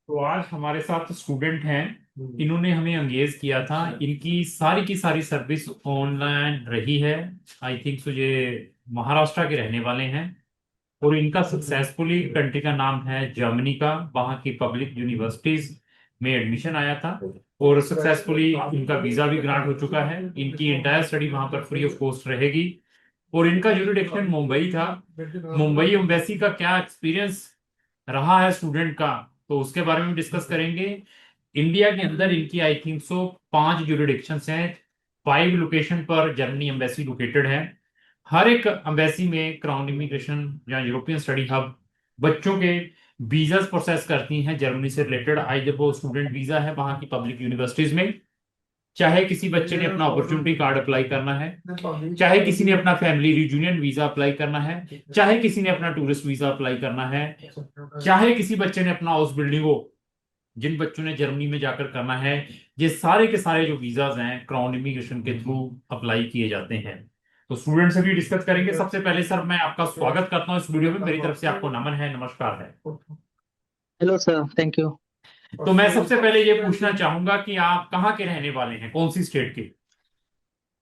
तो आज हमारे साथ स्टूडेंट हैं। इन्होंने हमें एंगेज किया था। इनकी सारी की सारी सर्विस ऑनलाइन रही है। आई थिंक सो ये महाराष्ट्र के रहने वाले हैं। और इनका सक्सेसफुली कंट्री का नाम है जर्मनी का, वहाँ की पब्लिक यूनिवर्सिटीज में एडमिशन आया था। और सक्सेसफुली इनका वीजा भी ग्रांट हो चुका है। इनकी एंटायर स्टडी वहाँ पर फ्री ऑफ कॉस्ट रहेगी। और इनका यूरिडिक्शन मुंबई था। मुंबई एम्बेसी का क्या एक्सपीरियंस रहा है स्टूडेंट का, तो उसके बारे में डिस्कस करेंगे। इंडिया के अंदर इनकी आई थिंक सो 5 जुरिडिक्शंस हैं। 5 लोकेशन पर जर्मनी एम्बेसी लोकेटेड है। हर एक एम्बेसी में क्राउन इमिग्रेशन या यूरोपियन स्टडी हब बच्चों के वीजा प्रोसेस करती हैं जर्मनी से रिलेटेड। आई जब वो स्टूडेंट वीजा है वहां की पब्लिक यूनिवर्सिटीज में, चाहे किसी बच्चे ने अपना अपॉर्चुनिटी कार्ड अप्लाई करना है, चाहे किसी ने अपना फैमिली रियूनियन वीजा अप्लाई करना है, चाहे किसी ने अपना टूरिस्ट वीजा अप्लाई करना है, चाहे किसी बच्चे ने अपना हाउस बिल्डिंग हो, जिन बच्चों ने जर्मनी में जाकर करना है, ये सारे के सारे जो वीजाज हैं क्राउन इमिग्रेशन के थ्रू अप्लाई किए जाते हैं। तो स्टूडेंट से भी डिस्कस करेंगे। सबसे पहले सर मैं आपका स्वागत करता हूँ इस वीडियो में। मेरी तरफ से आपको नमन है, नमस्कार है। Hello sir, thank you. तो मैं सबसे पहले ये पूछना चाहूंगा कि आप कहाँ के रहने वाले हैं, कौन सी स्टेट के?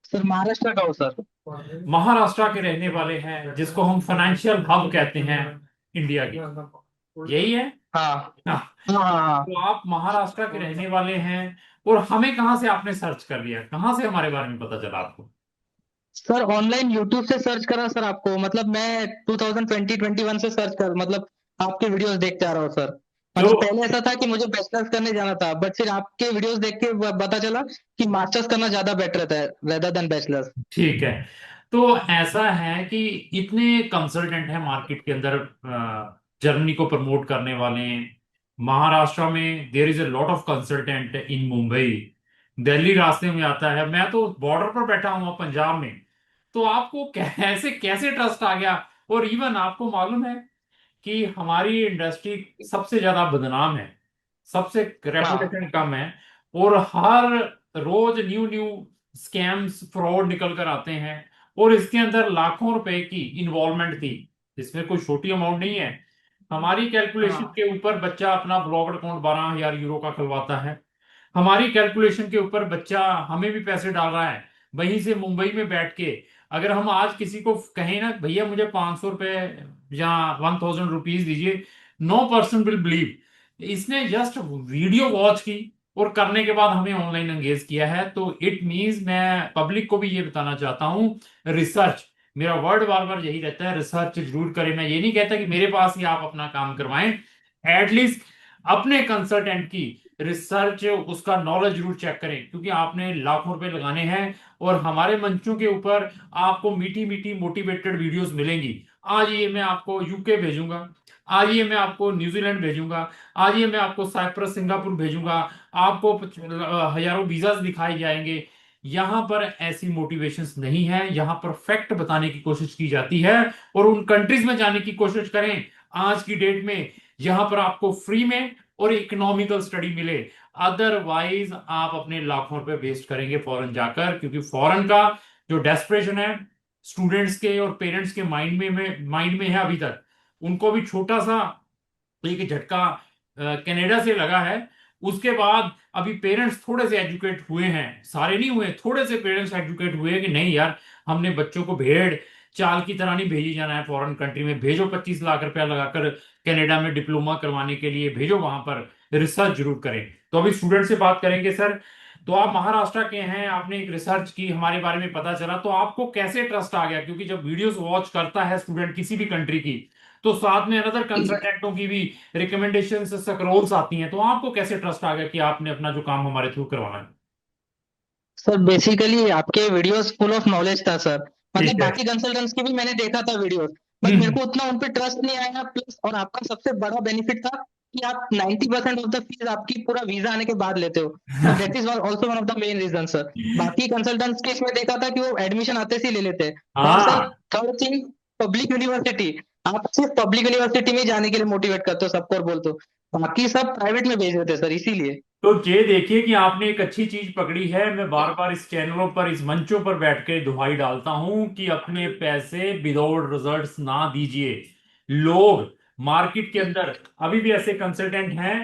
सर महाराष्ट्र का हो सर। महाराष्ट्र के रहने वाले हैं, जिसको हम फाइनेंशियल हब कहते हैं इंडिया की, यही है हाँ ना? हाँ हाँ तो हाँ। आप महाराष्ट्र के रहने वाले हैं। और हमें कहाँ से आपने सर्च कर लिया, कहाँ से हमारे बारे में पता चला आपको? सर ऑनलाइन यूट्यूब से सर्च करा सर आपको, मतलब मैं 2020-21 से सर्च कर मतलब आपके वीडियोस देखते आ रहा हूँ सर। तो मतलब पहले ऐसा था कि मुझे बैचलर्स करने जाना था, बट फिर आपके वीडियोस देख के पता चला कि मास्टर्स करना ज्यादा बेटर रहता है रेदर देन बैचलर्स। ठीक है। तो ऐसा है कि इतने कंसल्टेंट हैं मार्केट के अंदर, जर्मनी को प्रमोट करने वाले। महाराष्ट्र में there is a lot of consultant in Mumbai. Delhi रास्ते में आता है। मैं तो बॉर्डर पर बैठा हूँ पंजाब में। तो आपको कैसे कैसे ट्रस्ट आ गया? और इवन आपको मालूम है कि हमारी इंडस्ट्री सबसे ज्यादा बदनाम है, सबसे हाँ रेपुटेशन कम है। और हर रोज न्यू न्यू स्कैम्स फ्रॉड निकल कर आते हैं। और इसके अंदर लाखों रुपए की इन्वॉल्वमेंट थी। इसमें कोई छोटी अमाउंट नहीं है। हमारी कैलकुलेशन हाँ के ऊपर बच्चा अपना ब्लॉग अकाउंट 12,000 यूरो का खुलवाता है। हमारी कैलकुलेशन के ऊपर बच्चा हमें भी पैसे डाल रहा है। वहीं से मुंबई में बैठ के अगर हम आज किसी को कहें ना, भैया मुझे 500 रुपए या 1,000 रुपीज दीजिए, नो पर्सन विल बिलीव। इसने जस्ट वीडियो वॉच की और करने के बाद हमें ऑनलाइन एंगेज किया है। तो इट मींस मैं पब्लिक को भी ये बताना चाहता हूँ, रिसर्च, मेरा वर्ड बार बार यही रहता है, रिसर्च जरूर करें। मैं ये नहीं कहता कि मेरे पास ही आप अपना काम करवाएं। एटलीस्ट अपने कंसल्टेंट की रिसर्च, उसका नॉलेज जरूर चेक करें, क्योंकि आपने लाखों रुपए लगाने हैं। और हमारे मंचों के ऊपर आपको मीठी मीठी मोटिवेटेड वीडियोस मिलेंगी। आज ये मैं आपको यूके भेजूंगा, आज ये मैं आपको न्यूजीलैंड भेजूंगा, आज ये मैं आपको साइप्रस सिंगापुर भेजूंगा। आपको हजारों वीजास दिखाए जाएंगे। यहाँ पर ऐसी मोटिवेशंस नहीं है। यहाँ पर फैक्ट बताने की कोशिश की जाती है। और उन कंट्रीज में जाने की कोशिश करें आज की डेट में, यहाँ पर आपको फ्री में और इकोनॉमिकल स्टडी मिले। अदरवाइज आप अपने लाखों रुपए वेस्ट करेंगे फॉरेन जाकर, क्योंकि फॉरेन का जो डेस्परेशन है स्टूडेंट्स के और पेरेंट्स के माइंड में है अभी तक। उनको भी छोटा सा एक झटका कनाडा से लगा है। उसके बाद अभी पेरेंट्स थोड़े से एजुकेट हुए हैं, सारे नहीं हुए, थोड़े से पेरेंट्स एजुकेट हुए हैं कि नहीं यार, हमने बच्चों को भेड़ चाल की तरह नहीं भेजी जाना है फॉरेन कंट्री में। भेजो 25 लाख रुपया लगाकर कनाडा में डिप्लोमा करवाने के लिए, भेजो वहां पर, रिसर्च जरूर करें। तो अभी स्टूडेंट से बात करेंगे सर। तो आप महाराष्ट्र के हैं, आपने एक रिसर्च की, हमारे बारे में पता चला, तो आपको कैसे ट्रस्ट आ गया? क्योंकि जब वीडियोस वॉच करता है स्टूडेंट किसी भी कंट्री की, तो साथ में अनदर कंसल्टेंटों की भी रिकमेंडेशन से स्क्रॉल्स आती हैं। तो आपको कैसे ट्रस्ट आ गया कि आपने अपना जो काम हमारे थ्रू करवाना है? सर, बेसिकली आपके वीडियोस फुल ऑफ नॉलेज था सर। मतलब ठीक है। बाकी कंसल्टेंट्स की भी मैंने देखा था वीडियोस, बट मेरे हम्म। को उतना उन पे ट्रस्ट नहीं आया। प्लस और आपका सबसे बड़ा बेनिफिट था कि आप 90% ऑफ द फीस आपकी पूरा वीजा आने के बाद लेते हो। तो that is also one of the main reason sir. बाकी कंसल्टेंट्स के इसमें देखा था कि वो एडमिशन आते से ही ले लेते हैं। और सर, हाँ। Third thing, public university. आप सिर्फ पब्लिक यूनिवर्सिटी में ही जाने के लिए मोटिवेट करते हो सबको और बोलते हो, बाकी सब प्राइवेट में भेज देते हैं सर, इसीलिए। तो ये देखिए कि आपने एक अच्छी चीज पकड़ी है। मैं बार बार इस चैनलों पर, इस मंचों पर बैठ के दुहाई डालता हूं कि अपने पैसे विदाउट रिजल्ट्स ना दीजिए। लोग मार्केट के अंदर अभी भी ऐसे कंसल्टेंट हैं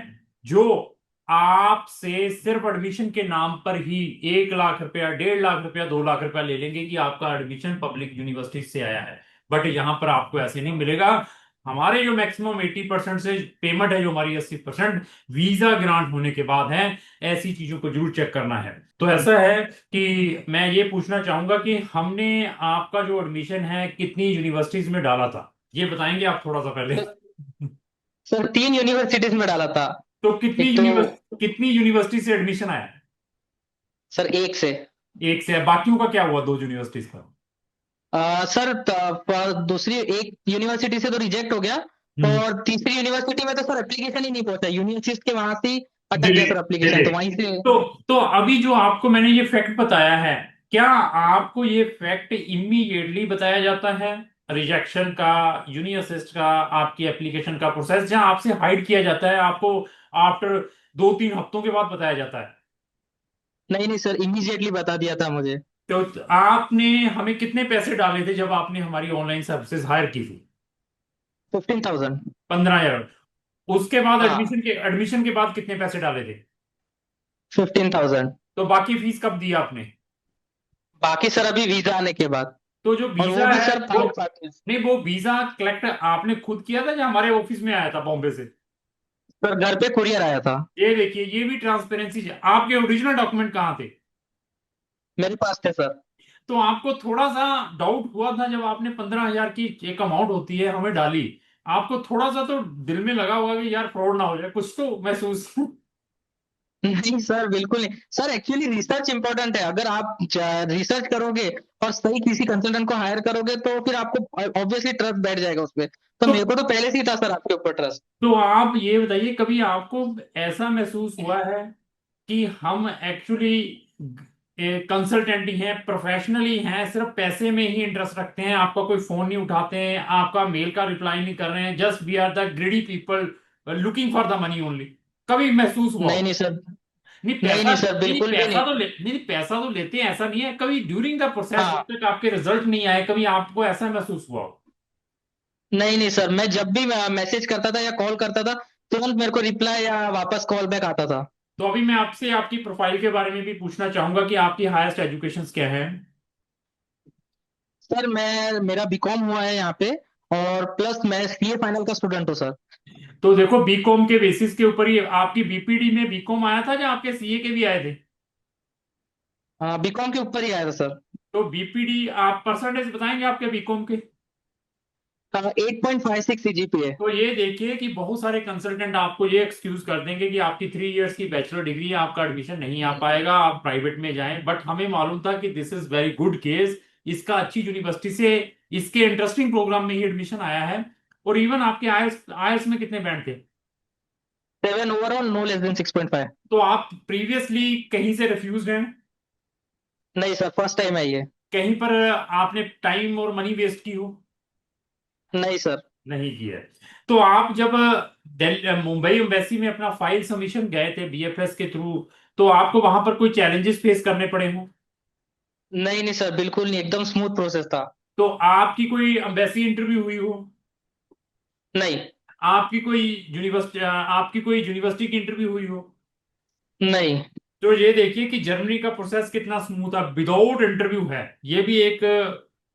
जो आपसे सिर्फ एडमिशन के नाम पर ही 1 लाख रुपया, 1.5 लाख रुपया, 2 लाख रुपया ले लेंगे कि आपका एडमिशन पब्लिक यूनिवर्सिटी से आया है। बट यहाँ पर आपको ऐसे नहीं मिलेगा। हमारे जो मैक्सिमम 80% से पेमेंट है, जो हमारी 80% वीजा ग्रांट होने के बाद है। ऐसी चीजों को जरूर चेक करना है। तो ऐसा है कि मैं ये पूछना चाहूंगा कि हमने आपका जो एडमिशन है कितनी यूनिवर्सिटीज में डाला था, ये बताएंगे आप थोड़ा सा पहले। सर, सर 3 यूनिवर्सिटीज में डाला था। तो कितनी एक तो कितनी यूनिवर्सिटी से एडमिशन आया? सर एक से। एक से है, बाकियों का क्या हुआ, 2 यूनिवर्सिटीज का? सर दूसरी एक यूनिवर्सिटी से तो रिजेक्ट हो गया। हम्म। और तीसरी यूनिवर्सिटी में तो सर एप्लीकेशन ही नहीं पहुंचा, यूनिवर्सिटी के वहां से ही अटक डिले गया सर एप्लीकेशन, डिले। तो वहीं से। तो तो अभी जो आपको मैंने ये फैक्ट बताया है, क्या आपको ये फैक्ट इमीडिएटली बताया जाता है? रिजेक्शन का, यूनिअसिस्ट का, आपकी एप्लीकेशन का प्रोसेस जहां आपसे हाइड किया जाता है, आपको आफ्टर 2-3 हफ्तों के बाद बताया जाता है? नहीं नहीं सर, इमीडिएटली बता दिया था मुझे। तो आपने हमें कितने पैसे डाले थे जब आपने हमारी ऑनलाइन सर्विसेज हायर की थी? 15,000। 15,000। उसके बाद हाँ, एडमिशन के बाद कितने पैसे डाले थे? 15,000। तो बाकी फीस कब दी आपने? बाकी सर अभी वीजा आने के बाद। तो जो और वो वीजा भी है सर वो, 5 पैकेज। नहीं, वो वीजा कलेक्ट आपने खुद किया था या हमारे ऑफिस में आया था बॉम्बे से? सर घर पे कुरियर आया था। ये देखिए, ये भी ट्रांसपेरेंसी है। आपके ओरिजिनल डॉक्यूमेंट कहाँ थे? मेरे पास थे सर। तो आपको थोड़ा सा डाउट हुआ था जब आपने 15,000 की एक अमाउंट होती है हमें डाली, आपको थोड़ा सा तो दिल में लगा होगा कि यार फ्रॉड ना हो जाए, कुछ तो महसूस। नहीं सर, बिल्कुल नहीं सर, एक्चुअली रिसर्च इंपॉर्टेंट है। अगर आप रिसर्च करोगे और सही किसी कंसल्टेंट को हायर करोगे तो फिर आपको ऑब्वियसली ट्रस्ट बैठ जाएगा उस पर। तो तो मेरे को तो पहले से ही था सर आपके ऊपर ट्रस्ट। तो आप ये बताइए, कभी आपको ऐसा महसूस हुआ है कि हम एक्चुअली कंसल्टेंट ही हैं, प्रोफेशनली हैं, सिर्फ पैसे में ही इंटरेस्ट रखते हैं, आपका कोई फोन नहीं उठाते हैं, आपका मेल का रिप्लाई नहीं कर रहे हैं, just we are the greedy people looking for the money only? कभी महसूस हुआ नहीं हो? नहीं सर। नहीं नहीं पैसा, नहीं सर, नहीं बिल्कुल भी पैसा नहीं। तो नहीं, पैसा तो लेते हैं, ऐसा नहीं है। कभी ड्यूरिंग द प्रोसेस जब हाँ। तक आपके रिजल्ट नहीं आए, कभी आपको ऐसा महसूस हुआ हो? नहीं नहीं सर, मैं जब भी मैसेज करता था या कॉल करता था, तुरंत मेरे को रिप्लाई या वापस कॉल बैक आता था। तो अभी मैं आपसे आपकी प्रोफाइल के बारे में भी पूछना चाहूंगा कि आपकी हाईएस्ट एजुकेशन क्या है? सर मैं मेरा बीकॉम हुआ है यहाँ पे। और प्लस मैं सीए फाइनल का स्टूडेंट हूँ सर। तो देखो, बीकॉम के बेसिस के ऊपर ही आपकी बीपीडी में बीकॉम आया था, या आपके सीए के भी आए थे? बीकॉम के ऊपर ही आया था सर। तो बीपीडी, आप परसेंटेज बताएंगे आपके बीकॉम के? 8.56 CGPA। तो ये देखिए कि बहुत सारे कंसल्टेंट आपको ये एक्सक्यूज कर देंगे कि आपकी 3 इयर्स की बैचलर डिग्री है, आपका एडमिशन नहीं आ पाएगा, आप प्राइवेट में जाएं। बट हमें मालूम था कि this is very good case, इसका अच्छी यूनिवर्सिटी से, इसके इंटरेस्टिंग प्रोग्राम में ही एडमिशन आया है। और इवन आपके आईएल्स आईएल्स में कितने बैंड थे? 7 ओवरऑल, नो लेस देन 6.5। तो आप प्रीवियसली कहीं से रिफ्यूज हैं? नहीं सर, फर्स्ट टाइम है ये। कहीं पर आपने टाइम और मनी वेस्ट की हो? नहीं सर। नहीं की है। तो आप जब मुंबई एम्बेसी में अपना फाइल सबमिशन गए थे बीएफएस के थ्रू, तो आपको वहां पर कोई चैलेंजेस फेस करने पड़े हो? नहीं नहीं सर, बिल्कुल नहीं, एकदम स्मूथ प्रोसेस था। तो आपकी कोई एम्बेसी इंटरव्यू हुई हो? नहीं। आपकी कोई यूनिवर्सिटी की इंटरव्यू हुई हो? नहीं। तो ये देखिए कि जर्मनी का प्रोसेस कितना स्मूथ है, विदाउट इंटरव्यू है। ये भी एक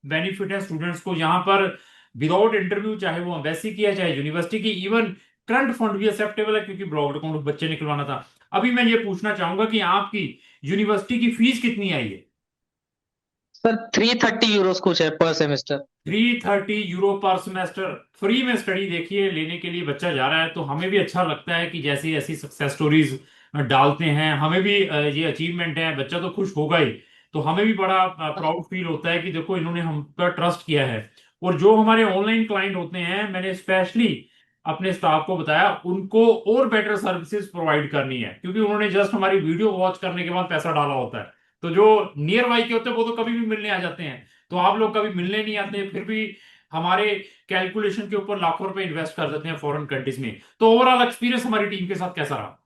बेनिफिट है स्टूडेंट्स को, यहाँ पर विदाउट इंटरव्यू, चाहे वो एम्बेसी की है चाहे यूनिवर्सिटी की, इवन करंट फंड भी एक्सेप्टेबल है, क्योंकि ब्रॉड अकाउंट बच्चे निकलवाना था। अभी मैं ये पूछना चाहूंगा कि आपकी यूनिवर्सिटी की फीस कितनी आई है? सर 330 यूरोस कुछ है पर सेमेस्टर। 330 यूरो पर सेमेस्टर। फ्री में स्टडी देखिए लेने के लिए बच्चा जा रहा है, तो हमें भी अच्छा लगता है कि जैसी ऐसी सक्सेस स्टोरीज डालते हैं, हमें भी ये अचीवमेंट है, बच्चा तो खुश होगा ही। तो हमें भी बड़ा प्राउड फील होता है कि देखो इन्होंने हम पर ट्रस्ट किया है। और जो हमारे ऑनलाइन क्लाइंट होते हैं, मैंने स्पेशली अपने स्टाफ को बताया उनको और बेटर सर्विसेज प्रोवाइड करनी है, क्योंकि उन्होंने जस्ट हमारी वीडियो वॉच करने के बाद पैसा डाला होता है। तो जो नियर बाई के होते हैं वो तो कभी भी मिलने आ जाते हैं, तो आप लोग कभी मिलने नहीं आते, फिर भी हमारे कैलकुलेशन के ऊपर लाखों रुपए इन्वेस्ट कर देते हैं फॉरेन कंट्रीज में। तो ओवरऑल एक्सपीरियंस हमारी टीम के साथ कैसा रहा?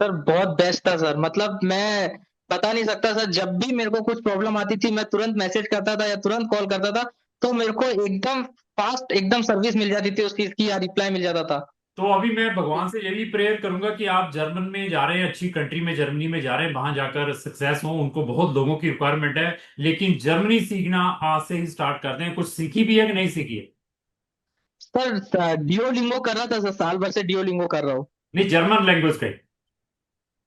सर बहुत बेस्ट था सर, मतलब मैं बता नहीं सकता सर, जब भी मेरे को कुछ प्रॉब्लम आती थी मैं तुरंत मैसेज करता था या तुरंत कॉल करता था, तो मेरे को एकदम फास्ट एकदम सर्विस मिल जाती थी उस चीज की, या रिप्लाई मिल जाता था। तो अभी मैं भगवान से यही प्रेयर करूंगा कि आप जर्मन में जा रहे हैं, अच्छी कंट्री में जर्मनी में जा रहे हैं, वहां जाकर सक्सेस हो। उनको बहुत लोगों की रिक्वायरमेंट है, लेकिन जर्मनी सीखना आज से ही स्टार्ट करते हैं। कुछ सीखी भी है कि नहीं सीखी है? सर डिओलिंगो कर रहा था सर, साल भर से डिओलिंगो कर रहा हूँ। नहीं, जर्मन लैंग्वेज का ही।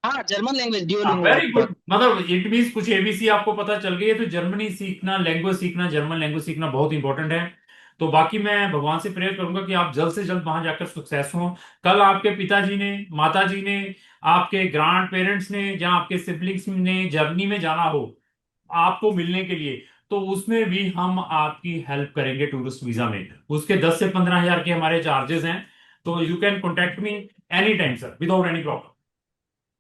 हाँ जर्मन लैंग्वेज हाँ, डिओलिंगो वेरी आपका। गुड। मतलब इट मीन्स कुछ एबीसी आपको पता चल गई है। तो जर्मनी सीखना, लैंग्वेज सीखना, जर्मन लैंग्वेज सीखना बहुत इंपॉर्टेंट है। तो बाकी मैं भगवान से प्रेयर करूंगा कि आप जल्द से जल्द वहां जाकर सक्सेस हो। कल आपके पिताजी ने, माताजी ने, आपके ग्रैंड पेरेंट्स ने या आपके सिबलिंग्स ने जर्मनी में जाना हो आपको मिलने के लिए, तो उसमें भी हम आपकी हेल्प करेंगे टूरिस्ट वीजा में। उसके 10 से 15 हजार के हमारे चार्जेस हैं। तो you can contact me any time sir, without any problem.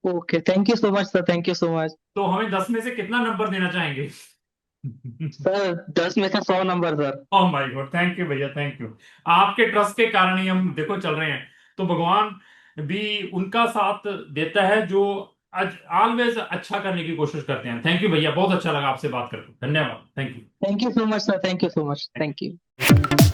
Okay, thank you so much sir, thank you so much. तो हमें 10 में से कितना नंबर देना चाहेंगे? सर 10 में से 100 number sir. Oh my God, thank you भैया, थैंक यू। आपके ट्रस्ट के कारण ही हम देखो चल रहे हैं। तो भगवान भी उनका साथ देता है जो ऑलवेज अच्छा करने की कोशिश करते हैं। थैंक यू भैया, बहुत अच्छा लगा आपसे बात करके। धन्यवाद, thank thank you so much sir, thank you so much, you. Thank you.